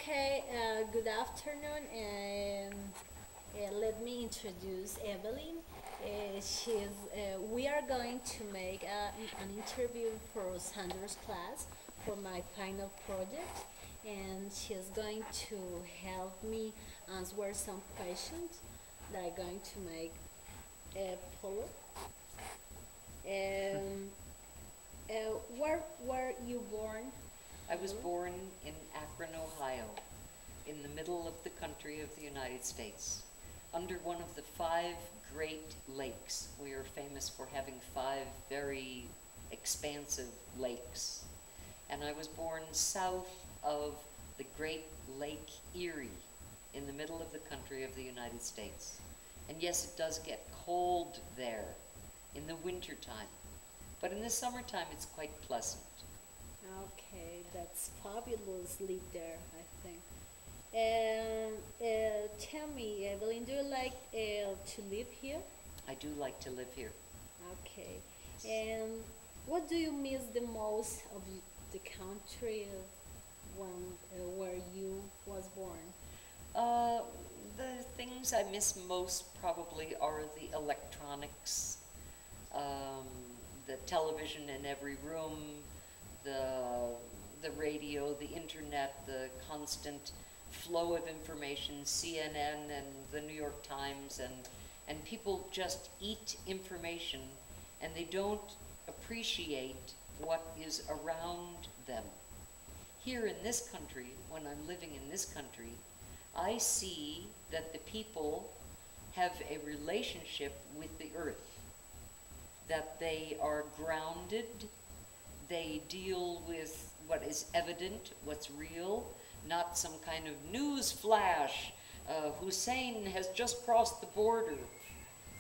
Okay, good afternoon. Let me introduce Evelyn. We are going to make an interview for Sandra's class for my final project, and she's going to help me answer some questions that I'm going to make follow. Um, where were you born? I was born in Akron, Ohio, in the middle of the country of the United States, under one of the five Great Lakes. We are famous for having five very expansive lakes. And I was born south of the Great Lake Erie, in the middle of the country of the United States. And yes, it does get cold there in the wintertime, but in the summertime it's quite pleasant. Okay, that's fabulous. Live there, I think. And tell me, Evelyn, do you like to live here? I do like to live here. Okay. And what do you miss the most of the country when where you was born? Uh, the things I miss most probably are the electronics, um, the television in every room, the the radio, the internet, the constant flow of information, CNN and the New York Times, and people just eat information and they don't appreciate what is around them. Here in this country, when I'm living in this country, I see that the people have a relationship with the earth, that they are grounded, they deal with what is evident, what's real, not some kind of news flash. Hussein has just crossed the border.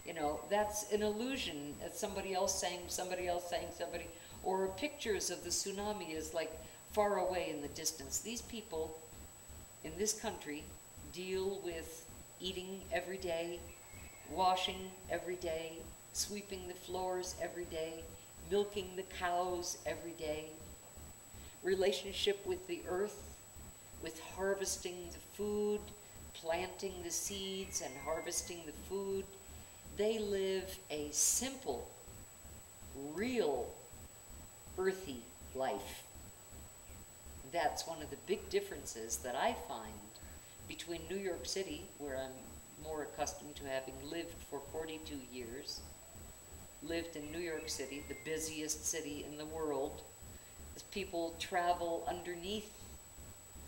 You know, that's an illusion. It's somebody else saying somebody, or pictures of the tsunami is like far away in the distance. These people in this country deal with eating every day, washing every day, sweeping the floors every day, milking the cows every day, relationship with the earth, with harvesting the food, planting the seeds and harvesting the food. They live a simple, real, earthy life. That's one of the big differences that I find between New York City, where I'm more accustomed to having lived for 42 years, lived in New York City, the busiest city in the world. As people travel underneath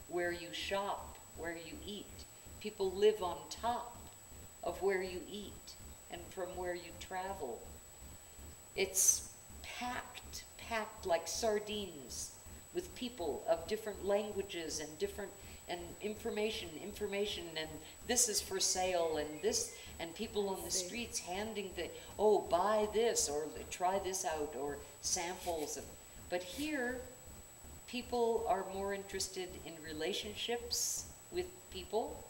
where you shop, where you eat. People live on top of where you eat and from where you travel. It's packed like sardines with people of different languages and different and information, and this is for sale and this, and people on the streets handing the, oh, buy this or try this out or samples of. But here, people are more interested in relationships with people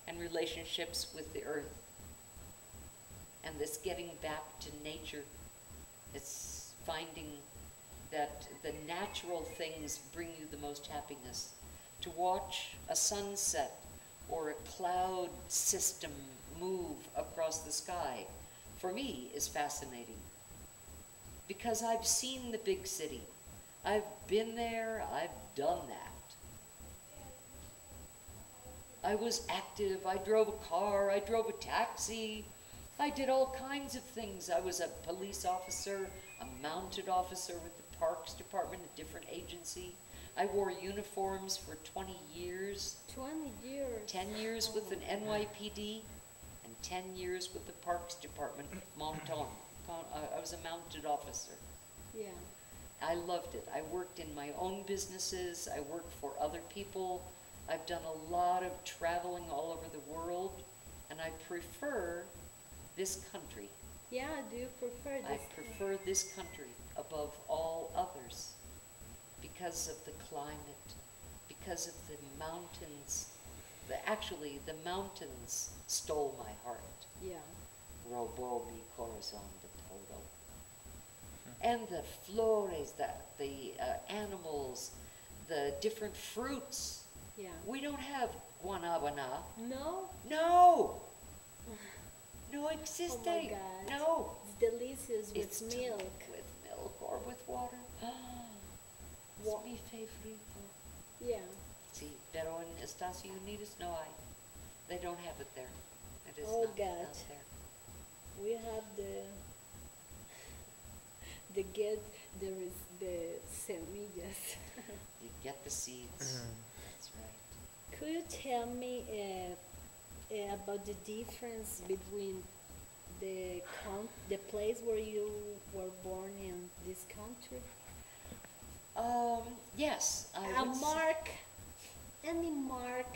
and relationships with the earth. And this getting back to nature, it's finding that the natural things bring you the most happiness. To watch a sunset or a cloud system move across the sky, for me, is fascinating. Because I've seen the big city. I've been there, I've done that. I was active, I drove a car, I drove a taxi, I did all kinds of things. I was a police officer, a mounted officer with the Parks Department, a different agency. I wore uniforms for 20 years. 20 years. 10 years with an NYPD and 10 years with the Parks Department, Monton. I was a mounted officer. Yeah. I loved it. I worked in my own businesses. I worked for other people. I've done a lot of traveling all over the world, and I prefer this country. Yeah, do you prefer this? I prefer this country above all others because of the climate, because of the mountains. Actually, the mountains stole my heart. Yeah. Robó mi corazón de todo. And the flores, the animals, the different fruits, Yeah. We don't have guanaguana. No? No! No Oh my existe. God. No. It's delicious It's with to milk. make with milk or with water. Wa- Es mi favorito. Yeah. Sí, pero en Estados Unidos no hay. They don't have it there. It is Oh not God. there. We have the get there is the semillas. You get the seeds. That's right. Could you tell me about the difference between the place where you were born in this country? Yes, I A would say- mark, any mark,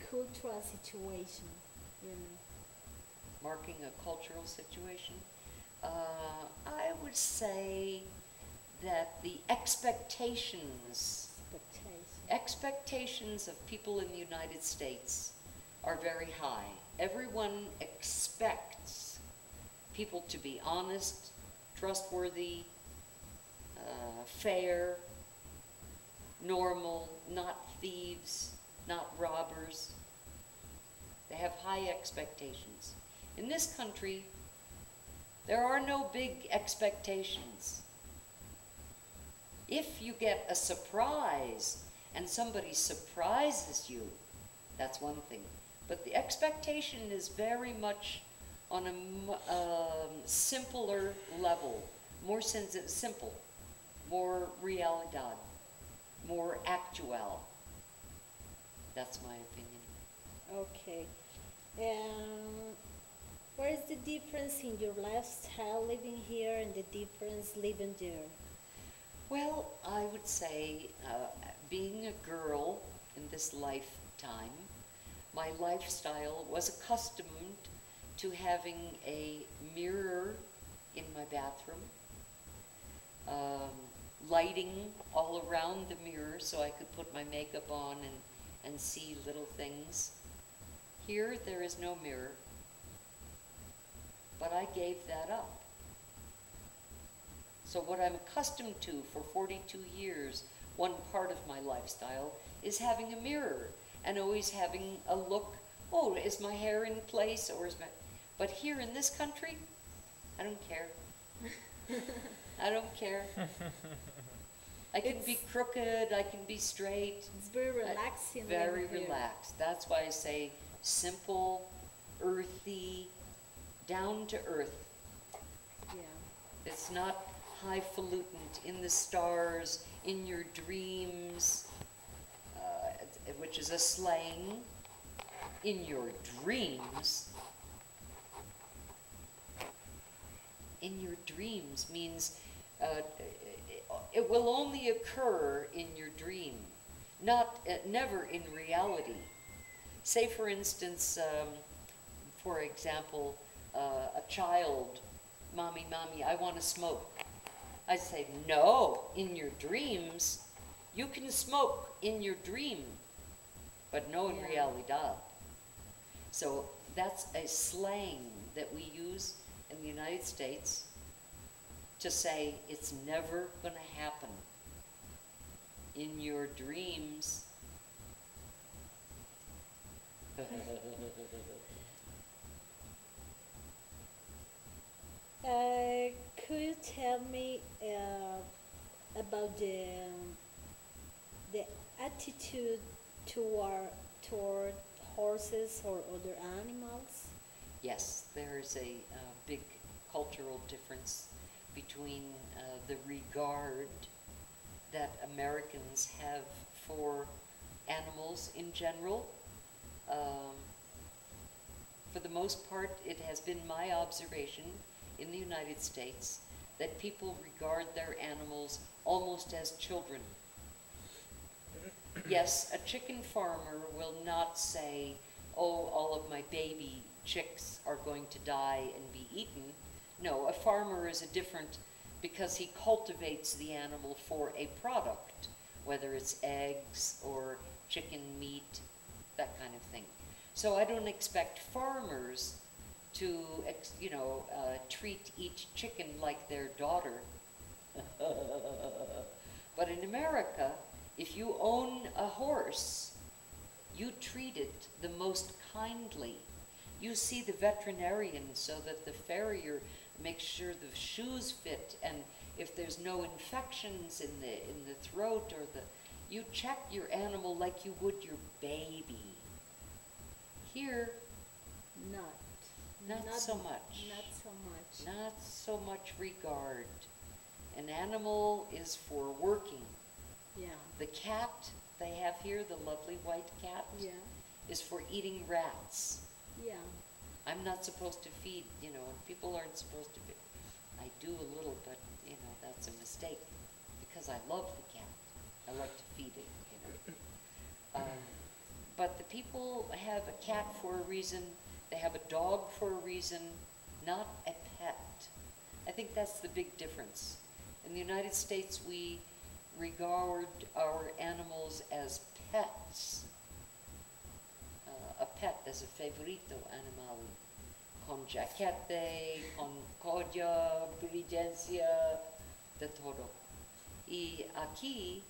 cultural situation, you know. marking a cultural situation. I would say that the expectations of people in the United States are very high. Everyone expects people to be honest, trustworthy, fair, normal, not thieves, not robbers. They have high expectations. In this country, there are no big expectations. If you get a surprise and somebody surprises you, that's one thing. But the expectation is very much on a simpler level, more simple, more realidad, more actual. That's my opinion. Okay. What is the difference in your lifestyle living here and the difference living there? Well, I would say being a girl in this lifetime, my lifestyle was accustomed to having a mirror in my bathroom, lighting all around the mirror so I could put my makeup on and see little things. Here, there is no mirror, but I gave that up. So what I'm accustomed to for 42 years, one part of my lifestyle, is having a mirror and always having a look, oh, is my hair in place or is my... But here in this country, I don't care. I don't care. I can be crooked, I can be straight. It's very relaxing. Very living here. relaxed. That's why I say simple, earthy, down to earth. Yeah. It's not highfalutin, in the stars, in your dreams, which is a slang. In your dreams. In your dreams means it will only occur in your dream, never in reality. Say, for instance, for example, a child, mommy, I want to smoke. I say, no, in your dreams, you can smoke in your dream, but no in Yeah. realidad. So that's a slang that we use in the United States to say it's never going to happen. In your dreams. Could you tell me about the attitude toward horses or other animals? Yes, there's a big cultural difference between the regard that Americans have for animals in general. For the most part, it has been my observation in the United States that people regard their animals almost as children. Yes, a chicken farmer will not say, oh, all of my baby chicks are going to die and be eaten. No, a farmer is a different, because he cultivates the animal for a product, whether it's eggs or chicken meat, that kind of thing. So I don't expect farmers to, treat each chicken like their daughter. But in America, If you own a horse, you treat it the most kindly. You see the veterinarian so that the farrier makes sure the shoes fit, and if there's no infections in the throat or the, you check your animal like you would your baby. Here, not so much. Not so much. Not so much regard. An animal is for working. Yeah. The cat they have here, the lovely white cat, Yeah. is for eating rats. Yeah. I'm not supposed to feed, people aren't supposed to feed. I do a little, but, that's a mistake because I love the cat. I like to feed it, But the people have a cat for a reason, they have a dog for a reason, not a pet. I think that's the big difference. In the United States, we regard our animals as pets. A pet as a favorito animal, con jaquete, con collar, diligencia, de todo. Y aquí,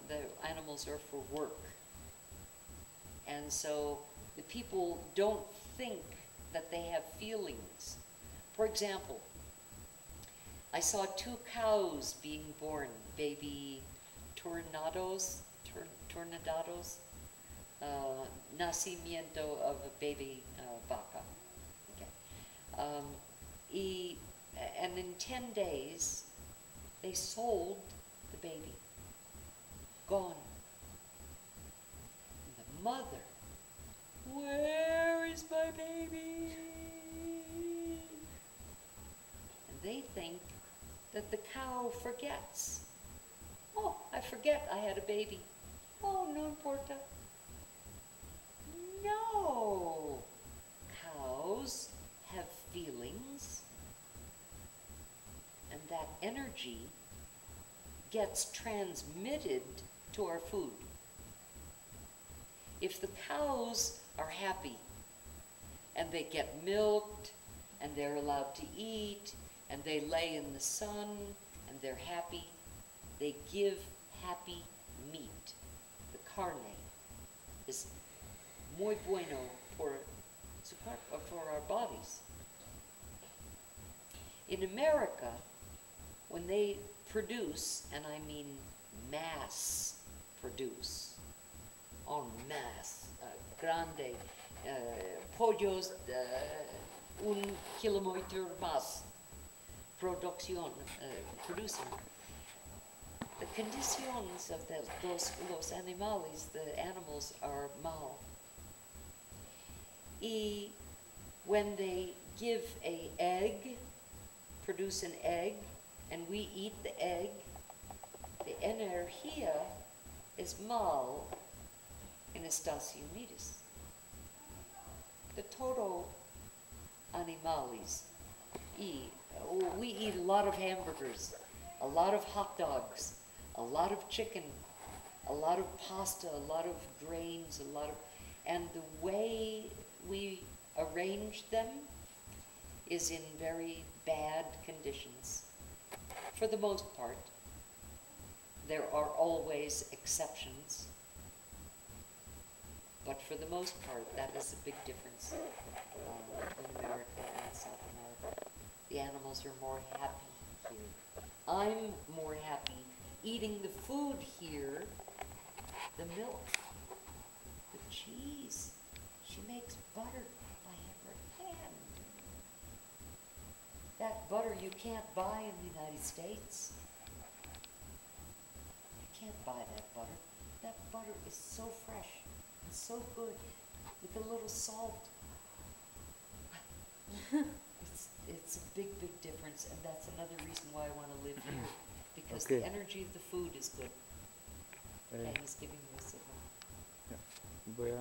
the animals are for work. And so the people don't think that they have feelings. For example, I saw 2 cows being born, baby tornados, nacimiento of a baby vaca. Okay. And in 10 days, they sold the baby. Gone. And the mother, where is my baby? And they think that the cow forgets. Oh, I forget I had a baby. Oh, no importa. No. Cows have feelings, and that energy gets transmitted to our food. If the cows are happy and they get milked and they're allowed to eat and they lay in the sun and they're happy, they give happy meat. The carne is muy bueno for our bodies. In America, when they produce, and I mean mass produce, en masse, grande, pollos, 1 kilómetro más, producción, producing. The conditions of los animales, the animals are mal. Y when they give a egg, produce an egg, and we eat the egg, the energía is mal en Estados Unidos. The total animales, we eat a lot of hamburgers, a lot of hot dogs, a lot of chicken, a lot of pasta, a lot of grains, and the way we arrange them is in very bad conditions. For the most part, there are always exceptions, but for the most part, that is a big difference in America and South America. The animals are more happy here. I'm more happy eating the food here, the milk, the cheese. She makes butter by her hand. That butter you can't buy in the United States. You can't buy that butter. That butter is so fresh and so good with a little salt. It's a big, big difference, and that's another reason why I want to live here, because Okay. the energy of the food is good. Eh, Okay, he's giving me a signal. ya. Voy a